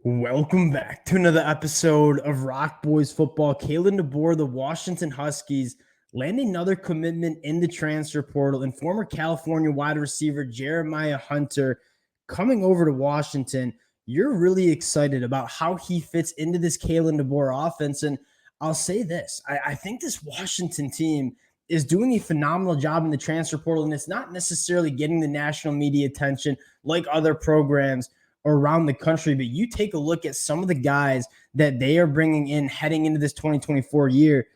Welcome back to another episode of Rock Boys Football. Kalen Deboer, the Washington Huskies, landing another commitment in the transfer portal, and former California wide receiver Jeremiah Hunter coming over to Washington. You're really excited about how he fits into this Kalen Deboer offense. And I'll say this, I think this Washington team is doing a phenomenal job in the transfer portal, and it's not necessarily getting the national media attention like other programs around the country, but you take a look at some of the guys that they are bringing in heading into this 2024 year.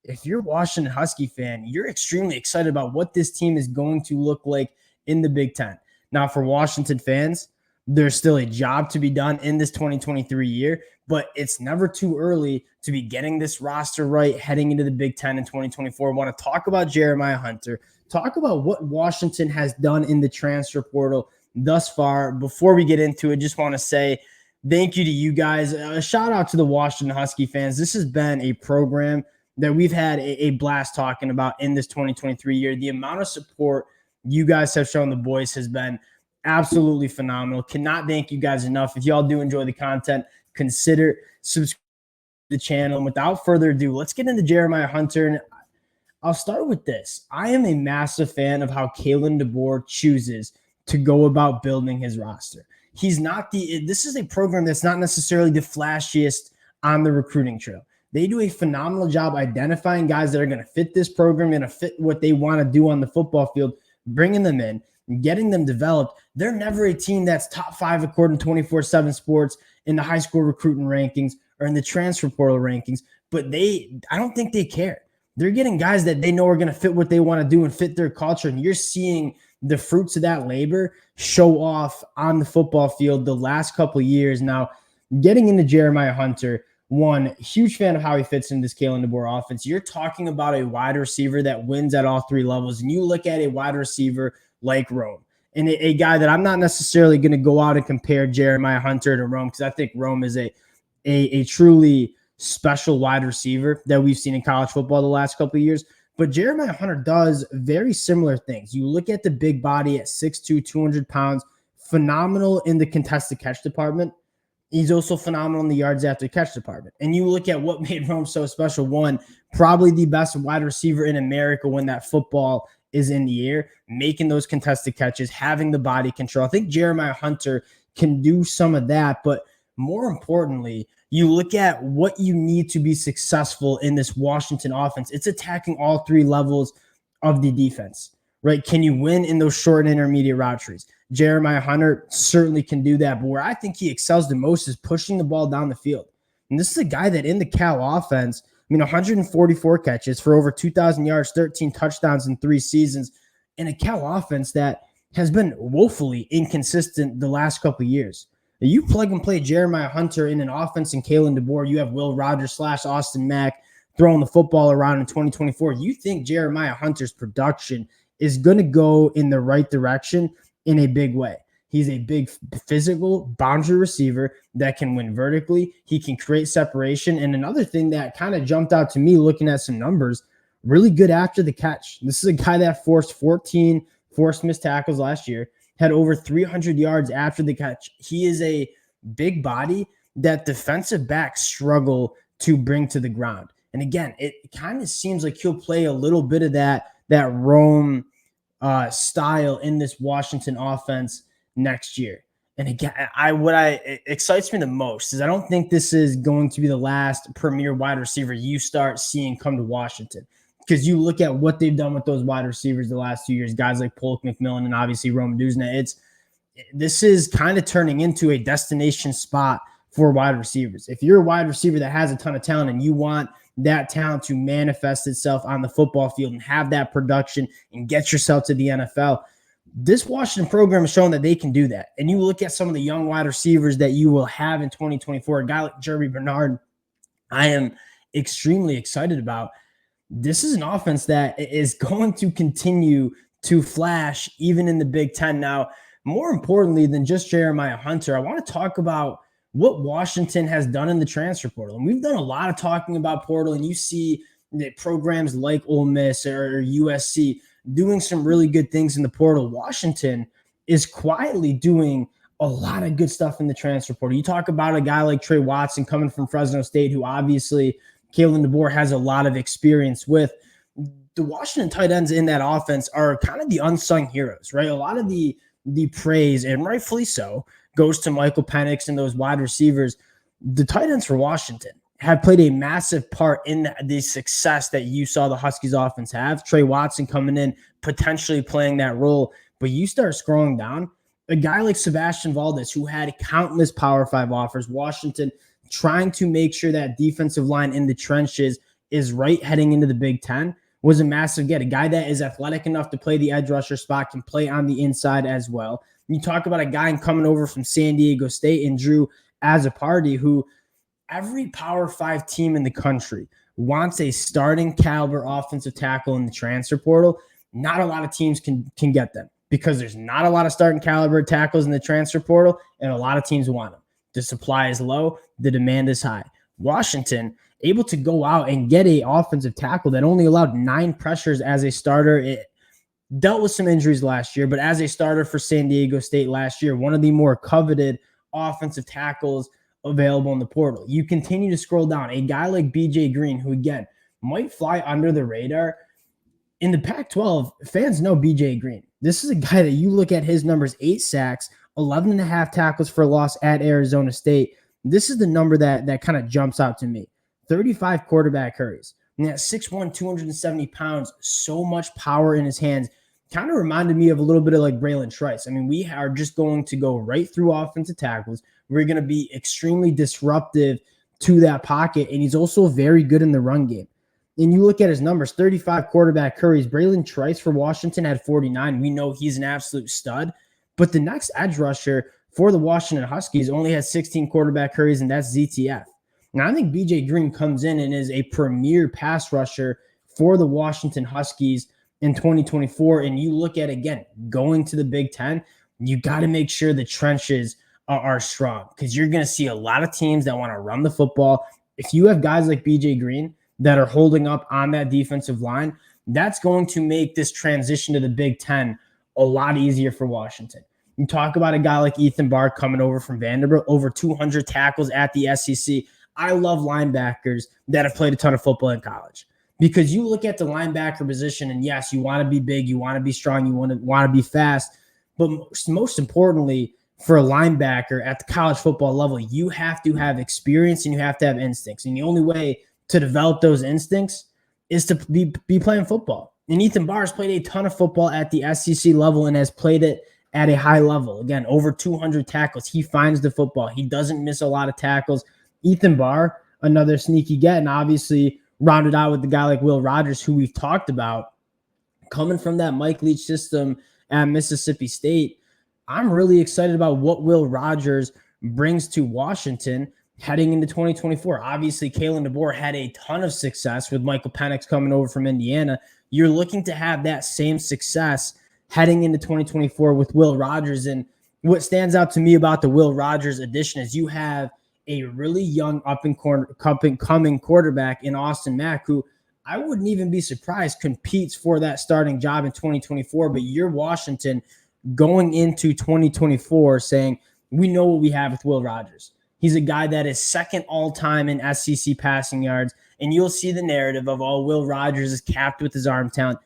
If you're a Washington Husky fan, you're extremely excited about what this team is going to look like in the Big Ten. Now, for Washington fans, there's still a job to be done in this 2023 year, but it's never too early to be getting this roster right heading into the Big Ten in 2024. I want to talk about Jeremiah Hunter, talk about what Washington has done in the transfer portal thus far. Before we get into it, just want to say thank you to you guys. A shout out to the Washington Husky fans. This has been a program that we've had a blast talking about in this 2023 year. The amount of support you guys have shown the boys has been absolutely phenomenal. Cannot thank you guys enough. If y'all do enjoy the content, consider subscribing to the channel. And without further ado, let's get into Jeremiah Hunter. And I'll start with this. I am a massive fan of how Kalen Deboer chooses to go about building his roster. This is a program that's not necessarily the flashiest on the recruiting trail. They do a phenomenal job identifying guys that are going to fit this program, going to fit what they want to do on the football field, bringing them in, getting them developed. They're never a team that's top 5 according to 24/7 Sports in the high school recruiting rankings or in the transfer portal rankings, but I don't think they care. They're getting guys that they know are going to fit what they want to do and fit their culture, and you're seeing the fruits of that labor show off on the football field the last couple of years. Now, getting into Jeremiah Hunter, one, huge fan of how he fits in this Kalen Deboer offense. You're talking about a wide receiver that wins at all 3 levels, and you look at a wide receiver like Rome, and a guy that I'm not necessarily going to go out and compare Jeremiah Hunter to Rome, because I think Rome is a truly special wide receiver that we've seen in college football the last couple of years. But Jeremiah Hunter does very similar things. You look at the big body at 6'2", 200 pounds, phenomenal in the contested catch department. He's also phenomenal in the yards after catch department. And you look at what made Rome so special. One, probably the best wide receiver in America when that football is in the air, making those contested catches, having the body control. I think Jeremiah Hunter can do some of that, but more importantly, you look at what you need to be successful in this Washington offense. It's attacking all 3 levels of the defense, right? Can you win in those short and intermediate route trees? Jeremiah Hunter certainly can do that, but where I think he excels the most is pushing the ball down the field. And this is a guy that in the Cal offense, 144 catches for over 2,000 yards, 13 touchdowns in 3 seasons, in a Cal offense that has been woefully inconsistent the last couple of years. You plug and play Jeremiah Hunter in an offense in Kalen Deboer, you have Will Rogers / Austin Mack throwing the football around in 2024. You think Jeremiah Hunter's production is going to go in the right direction in a big way. He's a big physical boundary receiver that can win vertically. He can create separation. And another thing that kind of jumped out to me looking at some numbers, really good after the catch. This is a guy that forced 14 forced missed tackles last year, had over 300 yards after the catch. He is a big body that defensive backs struggle to bring to the ground. And again, it kind of seems like he'll play a little bit of that Rome style in this Washington offense next year. And again, what excites me the most is I don't think this is going to be the last premier wide receiver you start seeing come to Washington. Because you look at what they've done with those wide receivers the last 2 years, guys like Polk McMillan and obviously Rome Duzna. This is kind of turning into a destination spot for wide receivers. If you're a wide receiver that has a ton of talent and you want that talent to manifest itself on the football field and have that production and get yourself to the NFL, this Washington program has shown that they can do that. And you look at some of the young wide receivers that you will have in 2024, a guy like Jeremy Bernard, I am extremely excited about. This is an offense that is going to continue to flash even in the Big Ten. Now, more importantly than just Jeremiah Hunter, I want to talk about what Washington has done in the transfer portal. And we've done a lot of talking about portal, and you see that programs like Ole Miss or USC doing some really good things in the portal. Washington is quietly doing a lot of good stuff in the transfer portal. You talk about a guy like Trey Watson coming from Fresno State, who obviously Kalen Deboer has a lot of experience with. The Washington tight ends in that offense are kind of the unsung heroes, right? A lot of the praise, and rightfully so, goes to Michael Penix and those wide receivers. The tight ends for Washington have played a massive part in the success that you saw the Huskies offense have. Trey Watson coming in, potentially playing that role. But you start scrolling down, a guy like Sebastian Valdez, who had countless Power 5 offers, Washington trying to make sure that defensive line in the trenches is right heading into the Big Ten, was a massive get. A guy that is athletic enough to play the edge rusher spot, can play on the inside as well. You talk about a guy coming over from San Diego State and Drew Azzopardi, who every Power 5 team in the country wants a starting caliber offensive tackle in the transfer portal. Not a lot of teams can get them because there's not a lot of starting caliber tackles in the transfer portal, and a lot of teams want them. The supply is low, the demand is high. Washington able to go out and get a offensive tackle that only allowed 9 pressures as a starter. It dealt with some injuries last year, but as a starter for San Diego State last year, one of the more coveted offensive tackles available in the portal. You continue to scroll down, a guy like BJ Green, who again might fly under the radar. In the Pac-12, fans know BJ Green. This is a guy that you look at his numbers: 8 sacks, 11 and a half tackles for loss at Arizona State. This is the number that kind of jumps out to me. 35 quarterback hurries. And at 6'1", 270 pounds, so much power in his hands. Kind of reminded me of a little bit of like Braylon Trice. I mean, we are just going to go right through offensive tackles. We're going to be extremely disruptive to that pocket, and he's also very good in the run game. And you look at his numbers: 35 quarterback hurries. Braylon Trice for Washington had 49. We know he's an absolute stud. But the next edge rusher for the Washington Huskies only has 16 quarterback hurries, and that's ZTF. Now, I think BJ Green comes in and is a premier pass rusher for the Washington Huskies in 2024. And you look at, again, going to the Big Ten, you got to make sure the trenches are strong, because you're going to see a lot of teams that want to run the football. If you have guys like BJ Green that are holding up on that defensive line, that's going to make this transition to the Big Ten a lot easier for Washington. You talk about a guy like Ethan Barr coming over from Vanderbilt, over 200 tackles at the SEC. I love linebackers that have played a ton of football in college, because you look at the linebacker position, and yes, you want to be big, you want to be strong, you want to be fast, but most importantly, for a linebacker at the college football level, you have to have experience and you have to have instincts. And the only way to develop those instincts is to be playing football. And Ethan Barr has played a ton of football at the SEC level and has played it at a high level. Again, over 200 tackles. He finds the football. He doesn't miss a lot of tackles. Ethan Barr, another sneaky get, and obviously rounded out with the guy like Will Rogers, who we've talked about, coming from that Mike Leach system at Mississippi State. I'm really excited about what Will Rogers brings to Washington heading into 2024. Obviously, Kalen Deboer had a ton of success with Michael Penix coming over from Indiana. You're looking to have that same success heading into 2024 with Will Rogers. And what stands out to me about the Will Rogers addition is you have a really young up-and-coming quarterback in Austin Mack, who I wouldn't even be surprised competes for that starting job in 2024. But you're Washington going into 2024 saying, we know what we have with Will Rogers. He's a guy that is second all-time in SEC passing yards, and you'll see the narrative of, oh, Will Rogers is capped with his arm talent.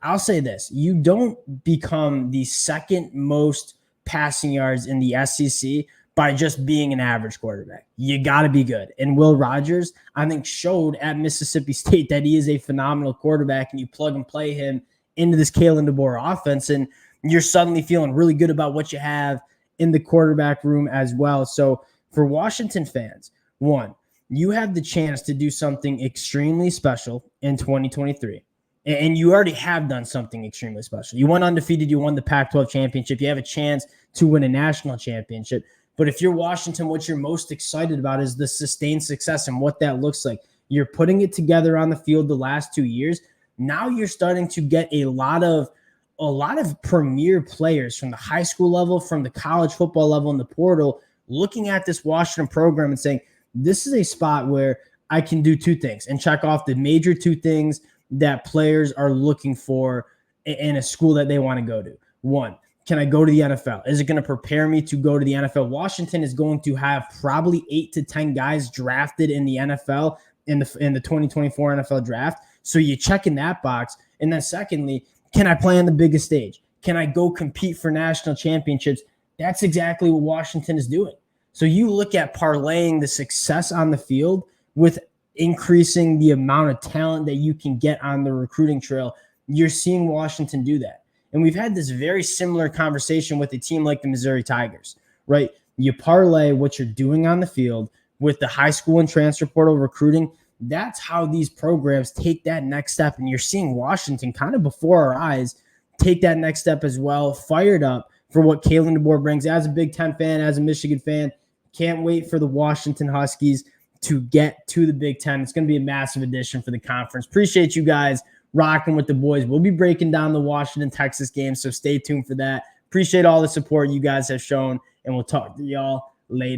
I'll say this: you don't become the second most passing yards in the SEC by just being an average quarterback. You got to be good. And Will Rogers, I think, showed at Mississippi State that he is a phenomenal quarterback, and you plug and play him into this Kalen Deboer offense, and you're suddenly feeling really good about what you have in the quarterback room as well. So for Washington fans, one, you have the chance to do something extremely special in 2023. And you already have done something extremely special. You went undefeated. You won the Pac-12 championship. You have a chance to win a national championship. But if you're Washington, what you're most excited about is the sustained success and what that looks like. You're putting it together on the field the last 2 years. Now you're starting to get a lot of premier players from the high school level, from the college football level in the portal, looking at this Washington program and saying, this is a spot where I can do 2 things and check off the major 2 things that players are looking for in a school that they want to go to. 1, can I go to the NFL? Is it going to prepare me to go to the NFL? Washington is going to have probably 8 to 10 guys drafted in the NFL in the 2024 NFL draft. So you check in that box. And then secondly, can I play on the biggest stage? Can I go compete for national championships? That's exactly what Washington is doing. So you look at parlaying the success on the field with increasing the amount of talent that you can get on the recruiting trail. You're seeing Washington do that. And we've had this very similar conversation with a team like the Missouri Tigers, right? You parlay what you're doing on the field with the high school and transfer portal recruiting. That's how these programs take that next step. And you're seeing Washington kind of before our eyes take that next step as well, fired up for what Kalen Deboer brings. As a Big Ten fan, as a Michigan fan, can't wait for the Washington Huskies to get to the Big Ten. It's going to be a massive addition for the conference. Appreciate you guys rocking with the boys. We'll be breaking down the Washington-Texas game, so stay tuned for that. Appreciate all the support you guys have shown, and we'll talk to y'all later.